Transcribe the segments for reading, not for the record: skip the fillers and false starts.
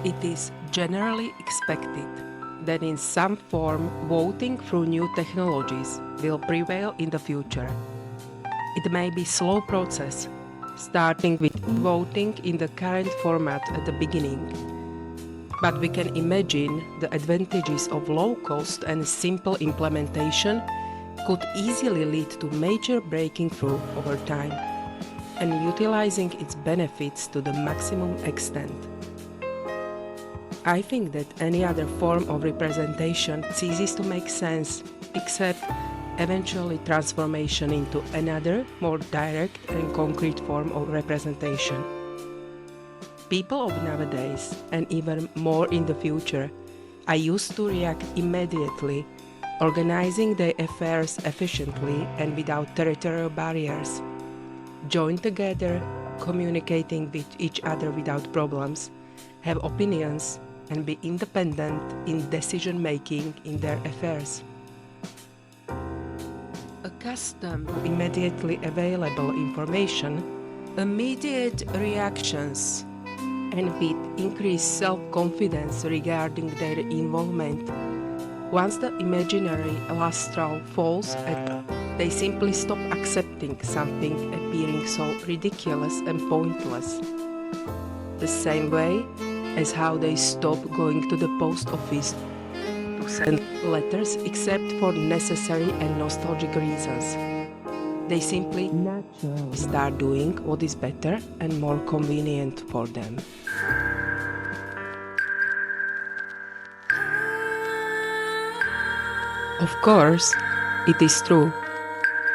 It is generally expected that in some form voting through new technologies will prevail in the future. It may be a slow process, starting with voting in the current format at the beginning. But we can imagine the advantages of low cost and simple implementation could easily lead to major breaking through over time and utilizing its benefits to the maximum extent. I think that any other form of representation ceases to make sense except eventually transformation into another, more direct and concrete form of representation. People of nowadays, and even more in the future, are used to react immediately, organizing their affairs efficiently and without territorial barriers, join together, communicating with each other without problems, have opinions, and be independent in decision-making in their affairs. Accustomed to immediately available information, immediate reactions, and with increased self-confidence regarding their involvement, once the imaginary last straw falls, they simply stop accepting something appearing so ridiculous and pointless. The same way as how they stop going to the post office to send letters except for necessary and nostalgic reasons. They simply naturally start doing what is better and more convenient for them. Of course, it is true,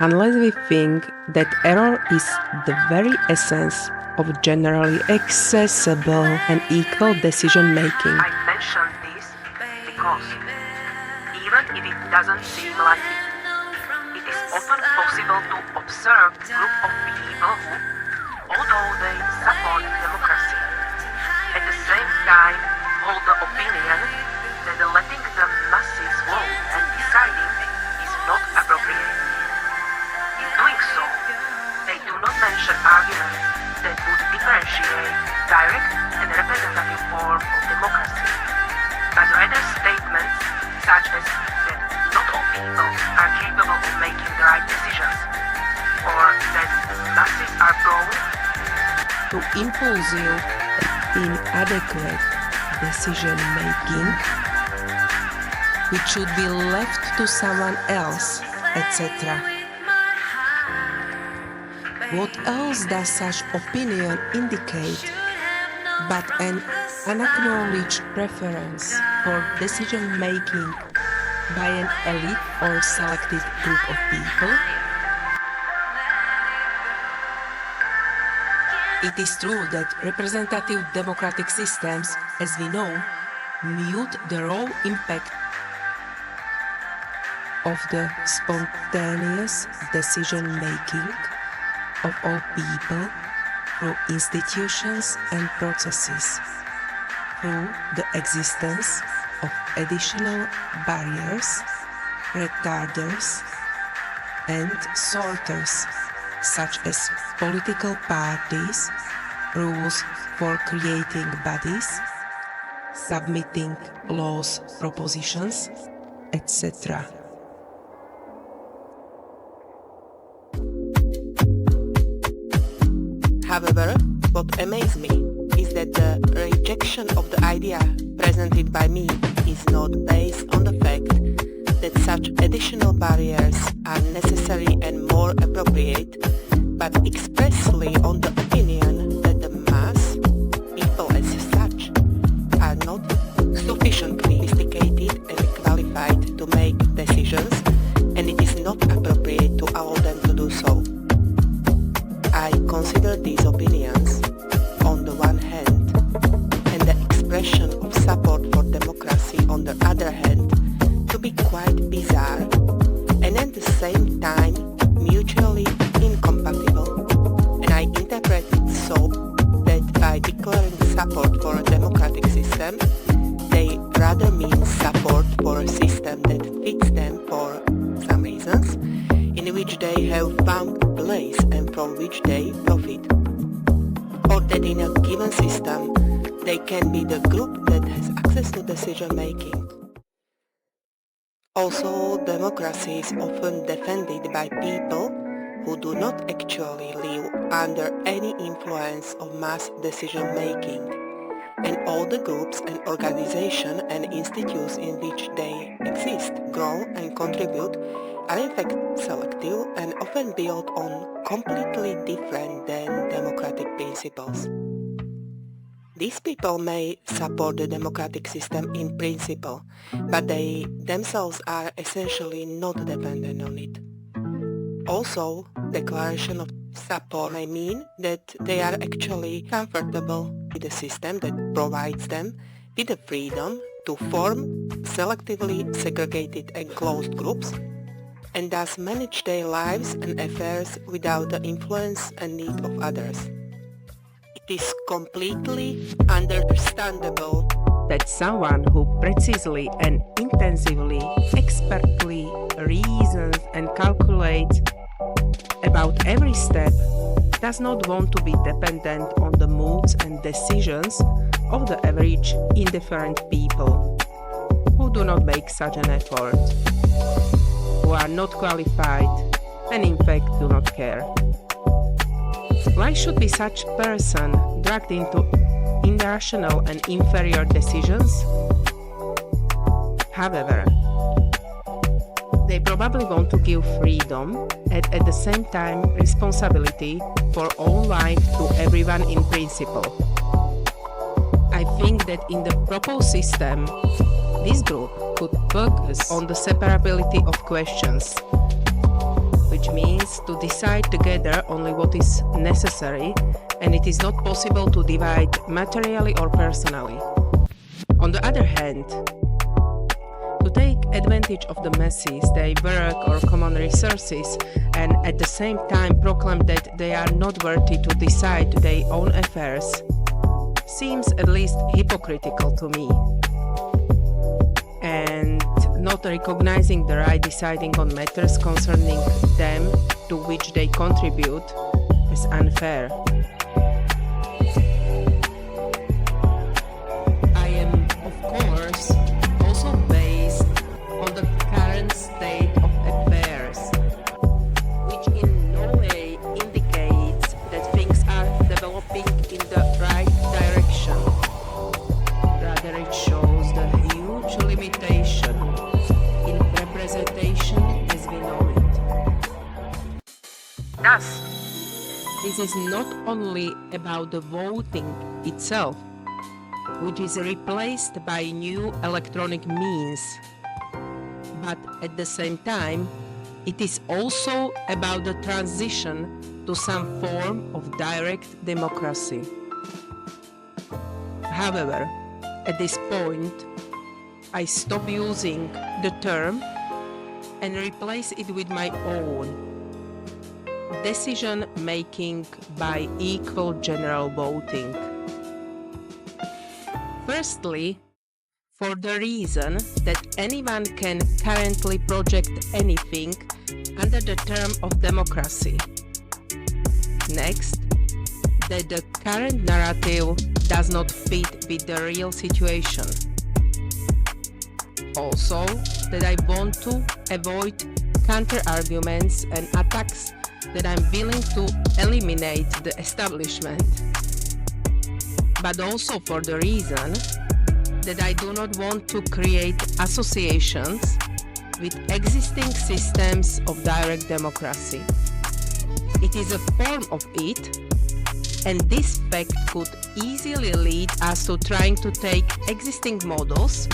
unless we think that error is the very essence of generally accessible and equal decision-making. I mention this because even if it doesn't seem like it is often possible to observe a group of people who, although they support democracy, at the same time hold the opinion that letting the masses vote and deciding is not appropriate. In doing so, they do not mention arguments that would differentiate direct and representative form of democracy, but rather statements such as that not all people are capable of making the right decisions, or that masses are prone to impulsive, inadequate decision-making, which should be left to someone else, etc. What else does such opinion indicate but an unacknowledged preference for decision-making by an elite or selected group of people? It is true that representative democratic systems, as we know, mute the raw impact of the spontaneous decision-making of all people through institutions and processes, through the existence of additional barriers, retarders, and sorters, such as political parties, rules for creating bodies, submitting laws propositions, etc. However, what amazes me is that the rejection of the idea presented by me is not based on the fact that such additional barriers are necessary and more appropriate, but expressly on the opinion that the mass, people as such, are not sufficiently sophisticated and qualified to make decisions, and it is not appropriate to allow them to do so. I consider these opinions, on the one hand, and the expression of support for democracy on the other hand, to be quite bizarre, and at the same time mutually incompatible, and I interpret it so that by declaring support for a democratic system, they rather mean support for a system that fits them for some reasons, in which they have found place and from which they profit, or that in a given system They can be the group that has access to decision making. Also, democracy is often defended by people who do not actually live under any influence of mass decision making, and all the groups and organizations and institutes in which they exist, grow and contribute are in fact selective and often built on completely different than democratic principles. These people may support the democratic system in principle, but they themselves are essentially not dependent on it. Also, declaration of support may mean that they are actually comfortable with a system that provides them with the freedom to form selectively segregated and closed groups and thus manage their lives and affairs without the influence and need of others. It is completely understandable that someone who precisely and intensively, expertly reasons and calculates about every step does not want to be dependent on the moods and decisions of the average indifferent people who do not make such an effort, who are not qualified and in fact do not care. Why should be such person dragged into irrational and inferior decisions? However, they probably want to give freedom and at the same time responsibility for own life to everyone in principle. I think that in the proposed system, this group could focus on the separability of questions, which means to decide together only what is necessary, and it is not possible to divide materially or personally. On the other hand, to take advantage of the masses, their work or common resources, and at the same time proclaim that they are not worthy to decide their own affairs, seems at least hypocritical to me. And not recognizing the right deciding on matters concerning them to which they contribute is unfair. I am, of course, also based on the current state of affairs, which in no way indicates that things are developing in the right direction. Rather, it shows the huge limitation in representation as we know it. Thus, this is not only about the voting itself, which is replaced by new electronic means, but at the same time, it is also about the transition to some form of direct democracy. However, at this point, I stop using the term and replace it with my own: decision making by equal general voting. Firstly, for the reason that anyone can currently project anything under the term of democracy. Next, that the current narrative does not fit with the real situation. Also, that I want to avoid counter-arguments and attacks, that I'm willing to eliminate the establishment. But also for the reason that I do not want to create associations with existing systems of direct democracy. It is a form of it, and this fact could easily lead us to trying to take existing models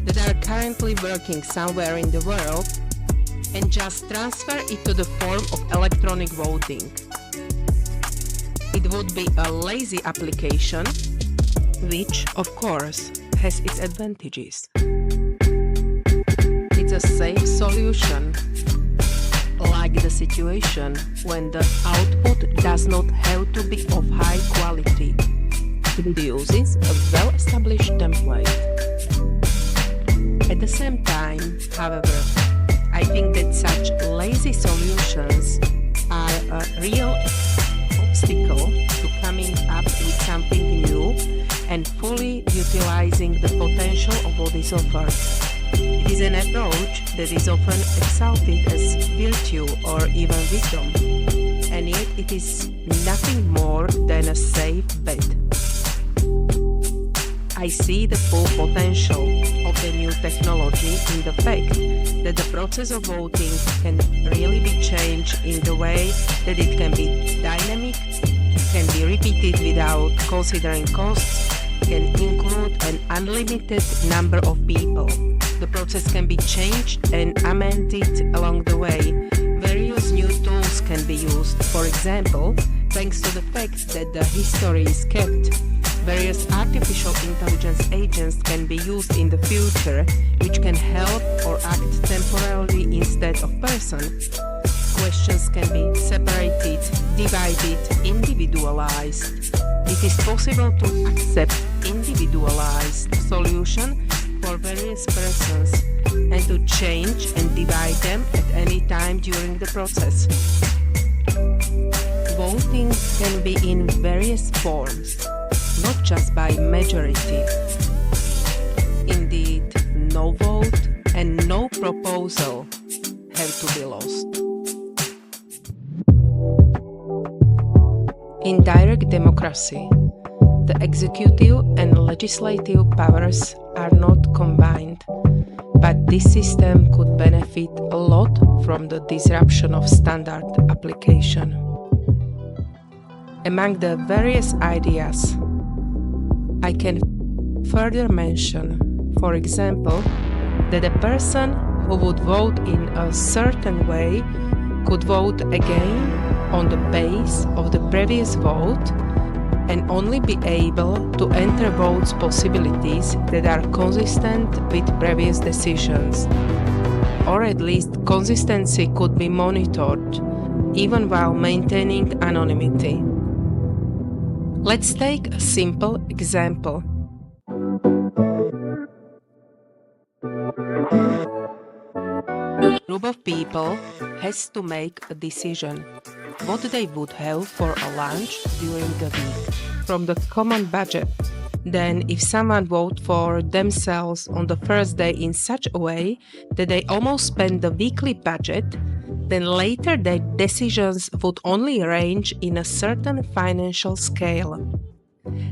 that are currently working somewhere in the world and just transfer it to the form of electronic voting. It would be a lazy application, which, of course, has its advantages. It's a safe solution, like the situation when the output does not have to be of high quality. It uses a well-established template. At the same time, however, I think that such lazy solutions are a real obstacle to coming up with something new and fully utilizing the potential of what is offered. It is an approach that is often exalted as virtue or even wisdom, and yet it is nothing more than a safe bet. I see the full potential of the new technology in the fact that the process of voting can really be changed in the way that it can be dynamic, can be repeated without considering costs, can include an unlimited number of people. The process can be changed and amended along the way. Various new tools can be used. For example, thanks to the fact that the history is kept, various artificial intelligence agents can be used in the future, which can help or act temporarily instead of person. Questions can be separated, divided, individualized. It is possible to accept individualized solution for various persons and to change and divide them at any time during the process. Voting can be in various forms, not just by majority. Indeed, no vote and no proposal have to be lost. In direct democracy, the executive and legislative powers are not combined, but this system could benefit a lot from the disruption of standard application. Among the various ideas, I can further mention, for example, that a person who would vote in a certain way could vote again on the base of the previous vote and only be able to enter votes possibilities that are consistent with previous decisions. Or at least consistency could be monitored, even while maintaining anonymity. Let's take a simple example. A group of people has to make a decision what they would have for a lunch during the week from the common budget. Then if someone votes for themselves on the first day in such a way that they almost spend the weekly budget, then later their decisions would only range in a certain financial scale.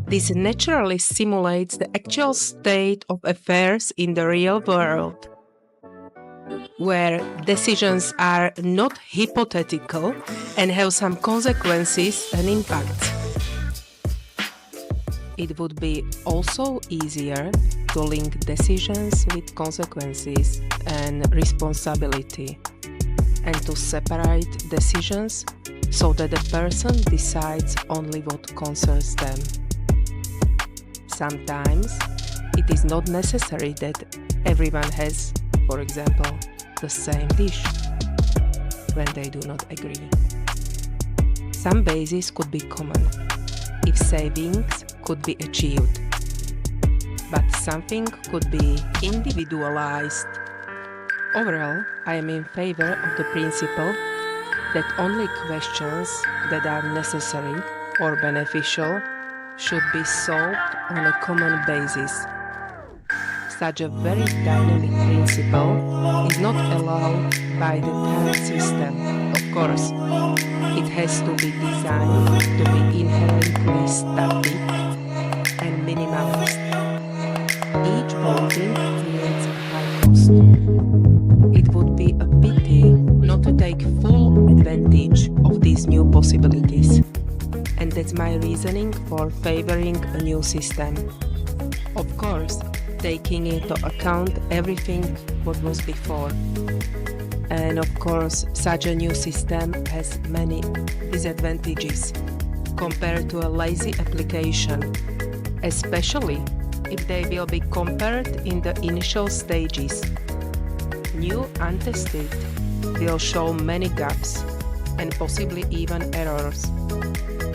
This naturally simulates the actual state of affairs in the real world, where decisions are not hypothetical and have some consequences and impacts. It would be also easier to link decisions with consequences and responsibility, and to separate decisions so that the person decides only what concerns them. Sometimes it is not necessary that everyone has, for example, the same dish when they do not agree. Some bases could be common if savings could be achieved, but something could be individualized. Overall, I am in favor of the principle that only questions that are necessary or beneficial should be solved on a common basis. Such a very dynamic principle is not allowed by the current system. Of course, it has to be designed to be inherently static and minimalist. Each voting creates a high cost. It would be a pity not to take full advantage of these new possibilities. And that's my reasoning for favoring a new system. Of course, taking into account everything what was before. And of course, such a new system has many disadvantages compared to a lazy application, especially if they will be compared in the initial stages. New untested will show many gaps and possibly even errors.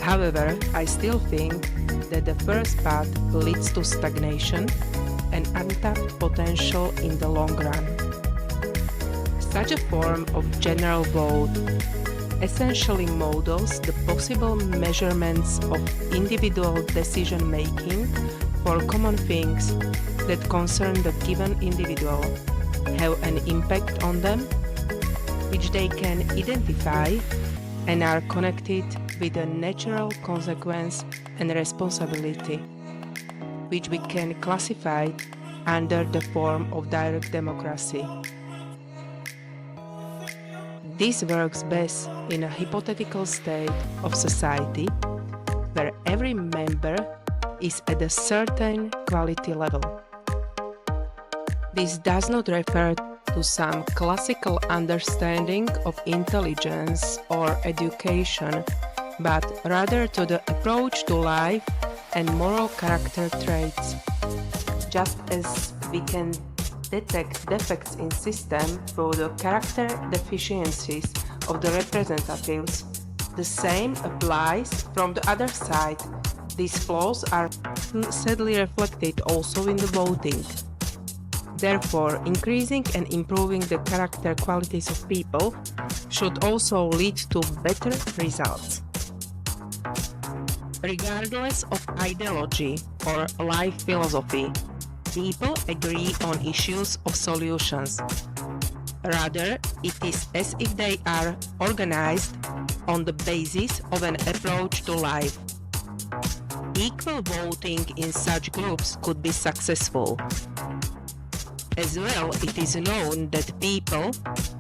However, I still think that the first path leads to stagnation and untapped potential in the long run. Such a form of general vote essentially models the possible measurements of individual decision-making for common things that concern the given individual, have an impact on them, which they can identify and are connected with a natural consequence and responsibility, which we can classify under the form of direct democracy. This works best in a hypothetical state of society where every member is at a certain quality level. This does not refer to some classical understanding of intelligence or education, but rather to the approach to life and moral character traits. Just as we can detect defects in system through the character deficiencies of the representatives, the same applies from the other side. These flaws are sadly reflected also in the voting. Therefore, increasing and improving the character qualities of people should also lead to better results. Regardless of ideology or life philosophy, people agree on issues of solutions. Rather, it is as if they are organized on the basis of an approach to life. Equal voting in such groups could be successful. As well, it is known that people,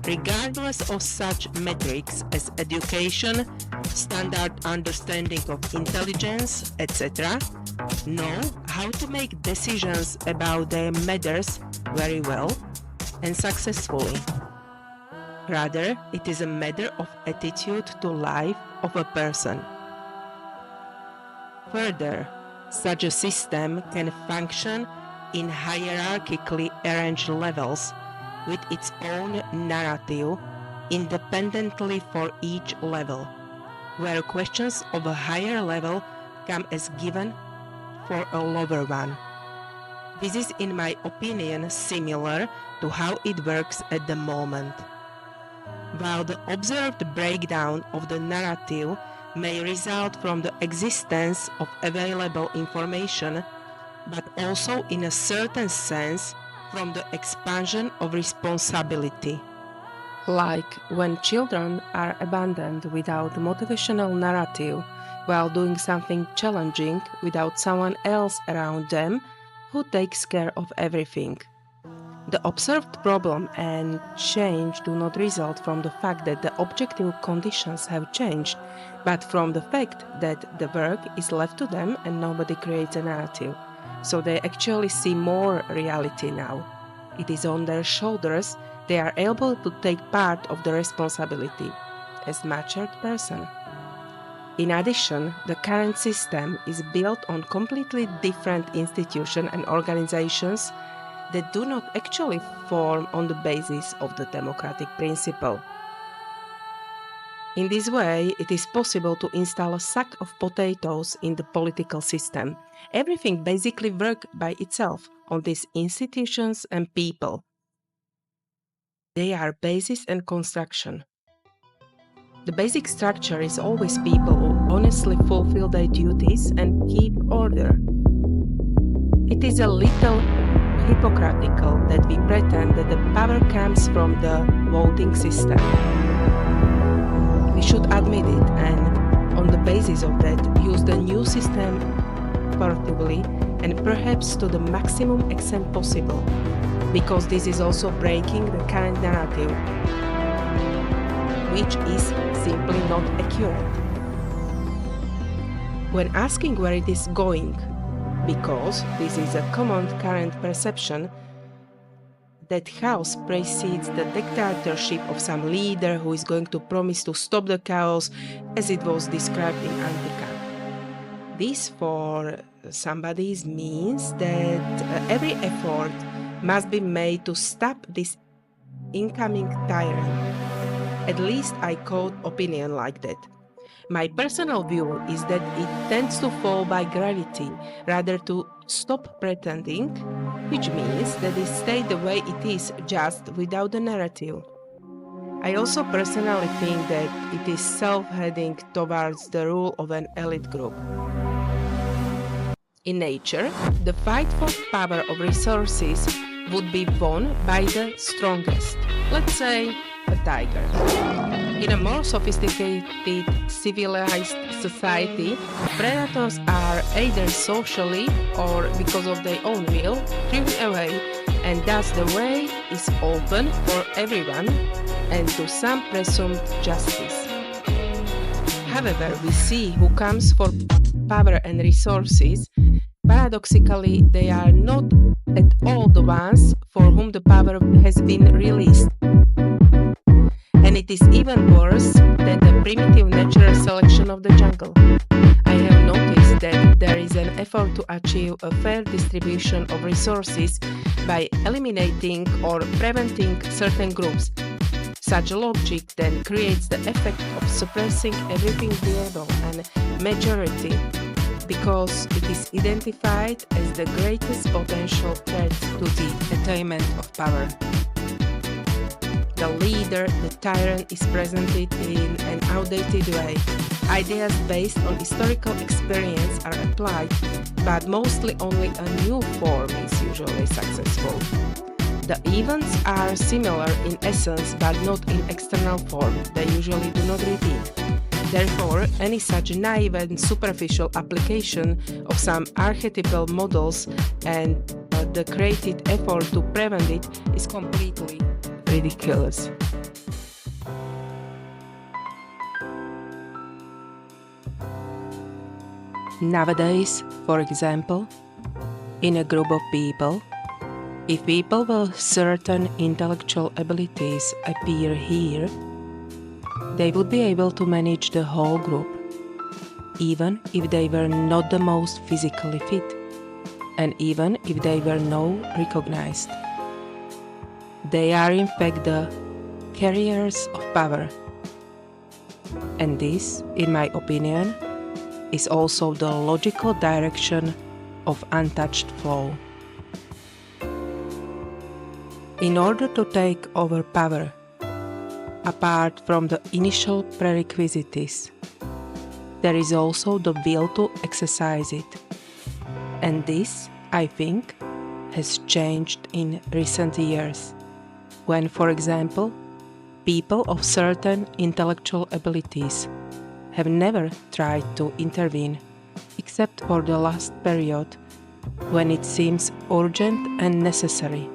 regardless of such metrics as education, standard understanding of intelligence, etc., know how to make decisions about their matters very well and successfully. Rather, it is a matter of attitude to life of a person. Further, such a system can function in hierarchically arranged levels with its own narrative independently for each level, where questions of a higher level come as given for a lower one. This is, in my opinion, similar to how it works at the moment. While the observed breakdown of the narrative may result from the existence of available information, but also in a certain sense from the expansion of responsibility. Like when children are abandoned without motivational narrative while doing something challenging without someone else around them who takes care of everything. The observed problem and change do not result from the fact that the objective conditions have changed, but from the fact that the work is left to them and nobody creates a narrative. So they actually see more reality now. It is on their shoulders. They are able to take part of the responsibility as matured person. In addition, the current system is built on completely different institutions and organizations that do not actually form on the basis of the democratic principle. In this way, it is possible to install a sack of potatoes in the political system. Everything basically works by itself on these institutions and people. They are basis and construction. The basic structure is always people who honestly fulfill their duties and keep order. It is a little hypocritical that we pretend that the power comes from the voting system. We should admit it and, on the basis of that, use the new system portably and perhaps to the maximum extent possible, because this is also breaking the current narrative, which is simply not accurate. When asking where it is going, because this is a common current perception that chaos precedes the dictatorship of some leader who is going to promise to stop the chaos, as it was described in Antica. This for somebody means that every effort must be made to stop this incoming tyrant. At least I quote opinion like that. My personal view is that it tends to fall by gravity, rather to stop pretending, which means that it stays the way it is, just without the narrative. I also personally think that it is self-heading towards the rule of an elite group. In nature, the fight for power of resources would be won by the strongest, let's say a tiger. In a more sophisticated, civilized society, predators are either socially or because of their own will driven away, and thus the way is open for everyone and to some presumed justice. However, we see who comes for power and resources. Paradoxically, they are not at all the ones for whom the power has been released. And it is even worse than the primitive natural selection of the jungle. I have noticed that there is an effort to achieve a fair distribution of resources by eliminating or preventing certain groups. Such logic then creates the effect of suppressing everything viable and majority because it is identified as the greatest potential threat to the attainment of power. The leader, the tyrant, is presented in an outdated way. Ideas based on historical experience are applied, but mostly only a new form is usually successful. The events are similar in essence but not in external form. They usually do not repeat. Therefore, any such naive and superficial application of some archetypal models and the created effort to prevent it is completely ridiculous. Nowadays, for example, in a group of people, if people with certain intellectual abilities appear here, they would be able to manage the whole group, even if they were not the most physically fit, and even if they were not recognized. They are in fact the carriers of power. And this, in my opinion, is also the logical direction of untouched flow. In order to take over power, apart from the initial prerequisites, there is also the will to exercise it. And this, I think, has changed in recent years, when, for example, people of certain intellectual abilities have never tried to intervene, except for the last period, when it seems urgent and necessary.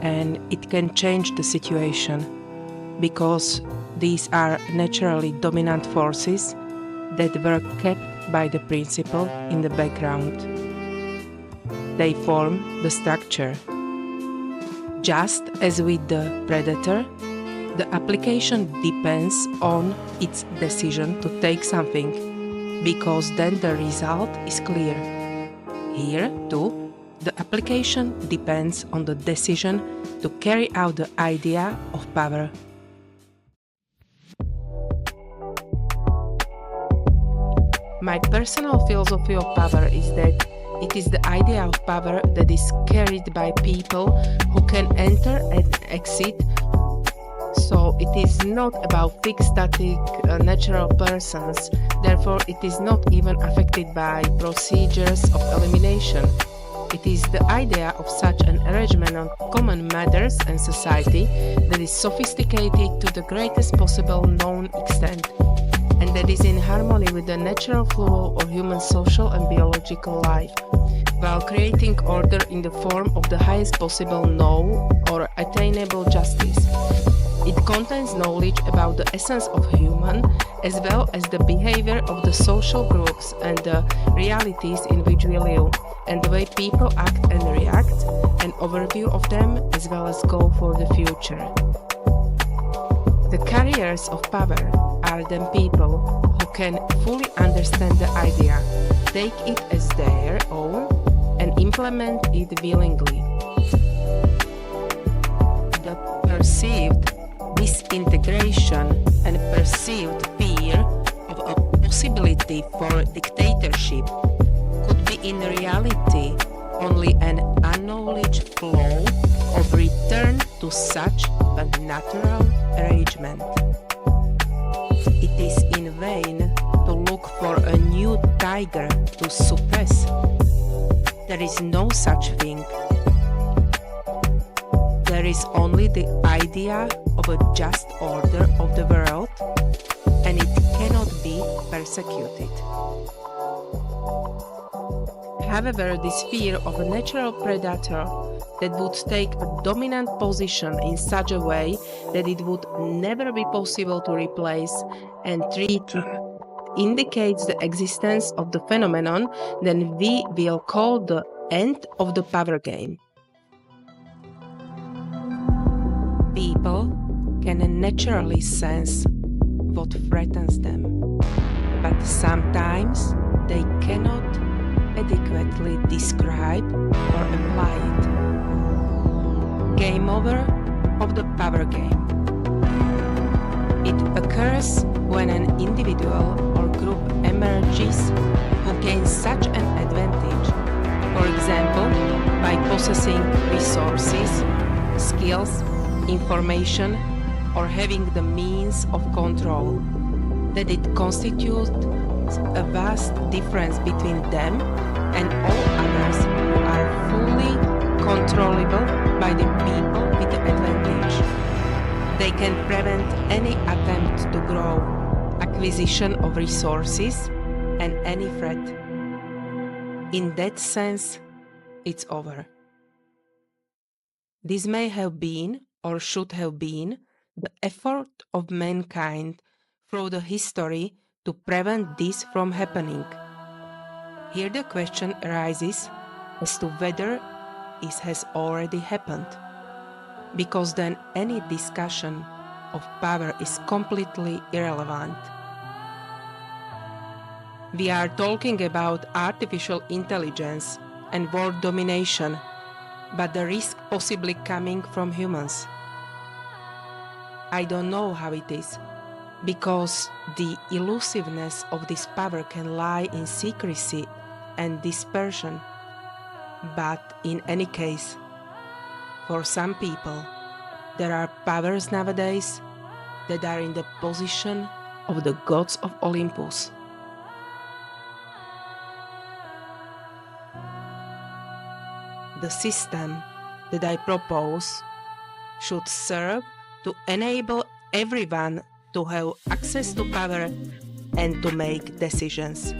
And it can change the situation, because these are naturally dominant forces that were kept by the principle in the background. They form the structure. Just as with the predator, the application depends on its decision to take something, because then the result is clear. Here, too, the application depends on the decision to carry out the idea of power. My personal philosophy of power is that it is the idea of power that is carried by people who can enter and exit. So it is not about fixed static natural persons, therefore it is not even affected by procedures of elimination. It is the idea of such an arrangement on common matters and society that is sophisticated to the greatest possible known extent, and that is in harmony with the natural flow of human social and biological life, while creating order in the form of the highest possible known or attainable justice. It contains knowledge about the essence of human, as well as the behavior of the social groups and the realities in which we live, and the way people act and react, an overview of them, as well as goal for the future. The carriers of power are then people who can fully understand the idea, take it as their own, and implement it willingly. The perceived disintegration and perceived fear of a possibility for dictatorship could be in reality only an unknowledged flow of return to such a natural arrangement. It is in vain to look for a new type tiger to suppress. There is no such thing. There is only the idea of a just order of the world, and it cannot be persecuted. However, this fear of a natural predator that would take a dominant position in such a way that it would never be possible to replace and treat indicates the existence of the phenomenon that we will call the end of the power game. People can naturally sense what threatens them, but sometimes they cannot adequately describe or apply it. Game over of the power game. It occurs when an individual or group emerges who gains such an advantage, for example, by possessing resources, skills, information, or having the means of control, that it constitutes a vast difference between them and all others who are fully controllable by the people with the advantage. They can prevent any attempt to grow, acquisition of resources, and any threat. In that sense, it's over. This may have been, or should have been, the effort of mankind through the history to prevent this from happening. Here the question arises as to whether it has already happened, because then any discussion of power is completely irrelevant. We are talking about artificial intelligence and world domination, but the risk possibly coming from humans. I don't know how it is, because the elusiveness of this power can lie in secrecy and dispersion. But in any case, for some people, there are powers nowadays that are in the position of the gods of Olympus. The system that I propose should serve to enable everyone to have access to power and to make decisions.